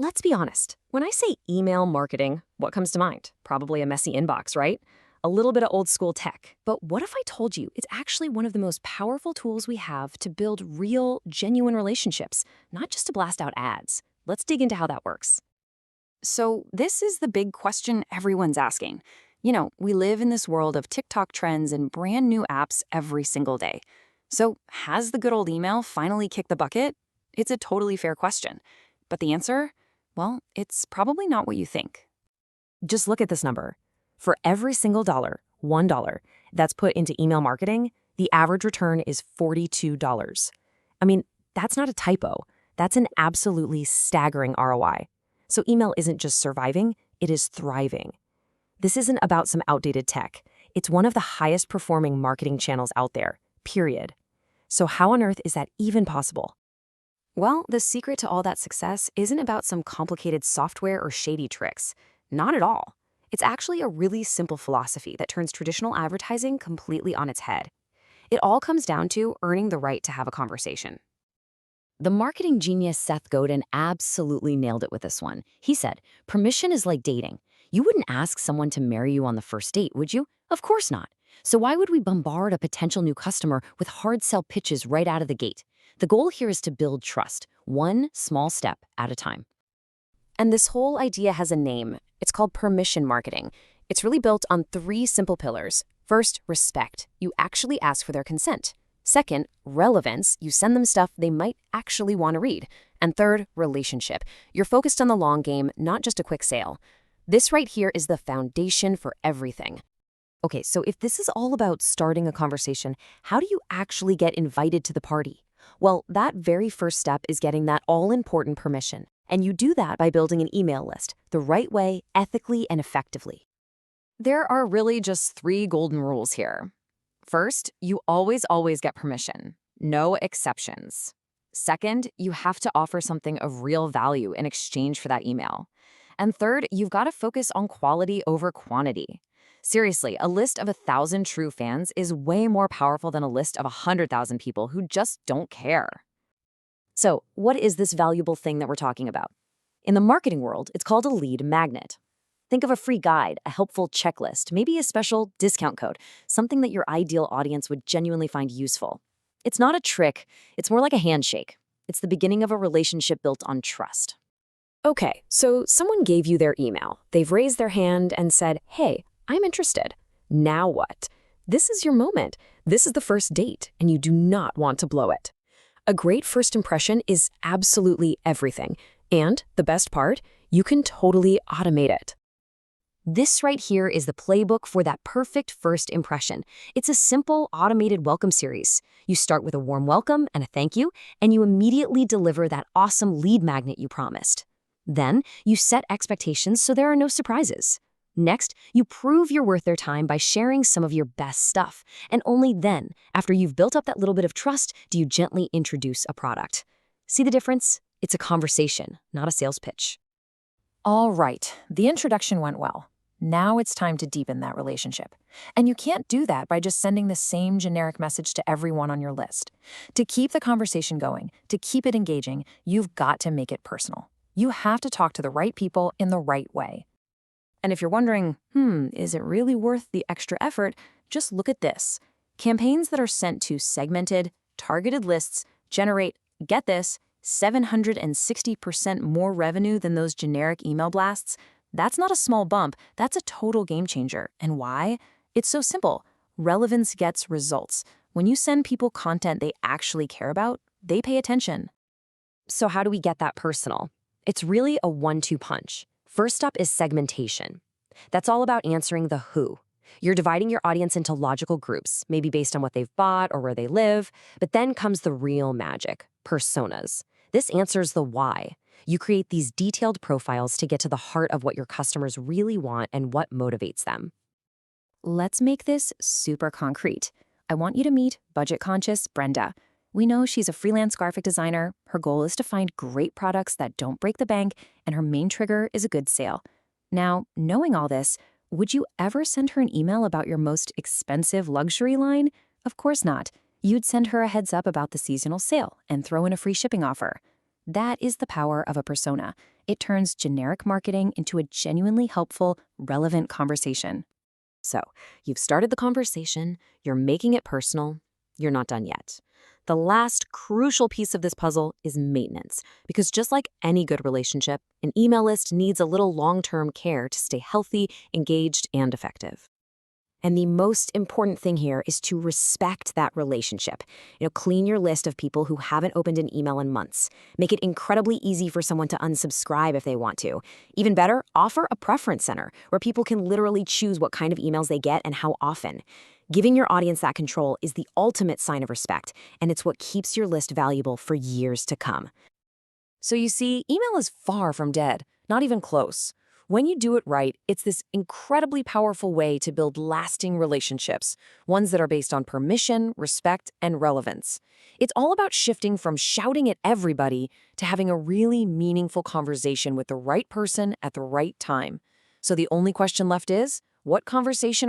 Let's be honest. When I say email marketing, what comes to mind? Probably a messy inbox, right? A little bit of old school tech. But what if I told you it's actually one of the most powerful tools we have to build real, genuine relationships, not just to blast out ads? Let's dig into how that works. So this is the big question everyone's asking. We live in this world of TikTok trends and brand new apps every single day. So has the good old email finally kicked the bucket? It's a totally fair question. But the answer? Well, it's probably not what you think. Just look at this number. For every single dollar, $1, that's put into email marketing, the average return is $42. I mean, that's not a typo. That's an absolutely staggering ROI. So email isn't just surviving, it is thriving. This isn't about some outdated tech. It's one of the highest performing marketing channels out there, period. So how on earth is that even possible? Well, the secret to all that success isn't about some complicated software or shady tricks. Not at all. It's actually a really simple philosophy that turns traditional advertising completely on its head. It all comes down to earning the right to have a conversation. The marketing genius Seth Godin absolutely nailed it with this one. He said, permission is like dating. You wouldn't ask someone to marry you on the first date, would you? Of course not. So why would we bombard a potential new customer with hard sell pitches right out of the gate? The goal here is to build trust, one small step at a time. And this whole idea has a name. It's called permission marketing. It's really built on 3 simple pillars. First, respect. You actually ask for their consent. Second, relevance. You send them stuff they might actually want to read. And third, relationship. You're focused on the long game, not just a quick sale. This right here is the foundation for everything. Okay, so if this is all about starting a conversation, how do you actually get invited to the party? Well, that very first step is getting that all-important permission. And you do that by building an email list, the right way, ethically, and effectively. There are really just 3 golden rules here. First, you always get permission. No exceptions. Second, you have to offer something of real value in exchange for that email. And third, you've got to focus on quality over quantity. Seriously, a list of 1,000 true fans is way more powerful than a list of 100,000 people who just don't care. So, what is this valuable thing that we're talking about? In the marketing world, it's called a lead magnet. Think of a free guide, a helpful checklist, maybe a special discount code, something that your ideal audience would genuinely find useful. It's not a trick, it's more like a handshake. It's the beginning of a relationship built on trust. Okay, so someone gave you their email. They've raised their hand and said, hey, I'm interested. Now what? This is your moment. This is the first date, and you do not want to blow it. A great first impression is absolutely everything. And the best part, you can totally automate it. This right here is the playbook for that perfect first impression. It's a simple, automated welcome series. You start with a warm welcome and a thank you, and you immediately deliver that awesome lead magnet you promised. Then, you set expectations so there are no surprises. Next, you prove you're worth their time by sharing some of your best stuff. And only then, after you've built up that little bit of trust, do you gently introduce a product. See the difference? It's a conversation, not a sales pitch. All right, the introduction went well. Now it's time to deepen that relationship. And you can't do that by just sending the same generic message to everyone on your list. To keep the conversation going, to keep it engaging, you've got to make it personal. You have to talk to the right people in the right way. And if you're wondering, is it really worth the extra effort? Just look at this. Campaigns that are sent to segmented, targeted lists generate, get this, 760% more revenue than those generic email blasts. That's not a small bump, that's a total game changer. And why? It's so simple. Relevance gets results. When you send people content they actually care about, they pay attention. So how do we get that personal? It's really a 1-2 punch. First up is segmentation. That's all about answering the who. You're dividing your audience into logical groups, maybe based on what they've bought or where they live. But then comes the real magic, personas. This answers the why. You create these detailed profiles to get to the heart of what your customers really want and what motivates them. Let's make this super concrete. I want you to meet budget-conscious Brenda. We know she's a freelance graphic designer. Her goal is to find great products that don't break the bank, and her main trigger is a good sale. Now, knowing all this, would you ever send her an email about your most expensive luxury line? Of course not. You'd send her a heads up about the seasonal sale and throw in a free shipping offer. That is the power of a persona. It turns generic marketing into a genuinely helpful, relevant conversation. So, you've started the conversation, you're making it personal, you're not done yet. The last crucial piece of this puzzle is maintenance, because just like any good relationship, an email list needs a little long-term care to stay healthy, engaged, and effective. And the most important thing here is to respect that relationship. Clean your list of people who haven't opened an email in months. Make it incredibly easy for someone to unsubscribe if they want to. Even better, offer a preference center where people can literally choose what kind of emails they get and how often. Giving your audience that control is the ultimate sign of respect, and it's what keeps your list valuable for years to come. So you see, email is far from dead, not even close. When you do it right, it's this incredibly powerful way to build lasting relationships, ones that are based on permission, respect, and relevance. It's all about shifting from shouting at everybody to having a really meaningful conversation with the right person at the right time. So the only question left is, what conversation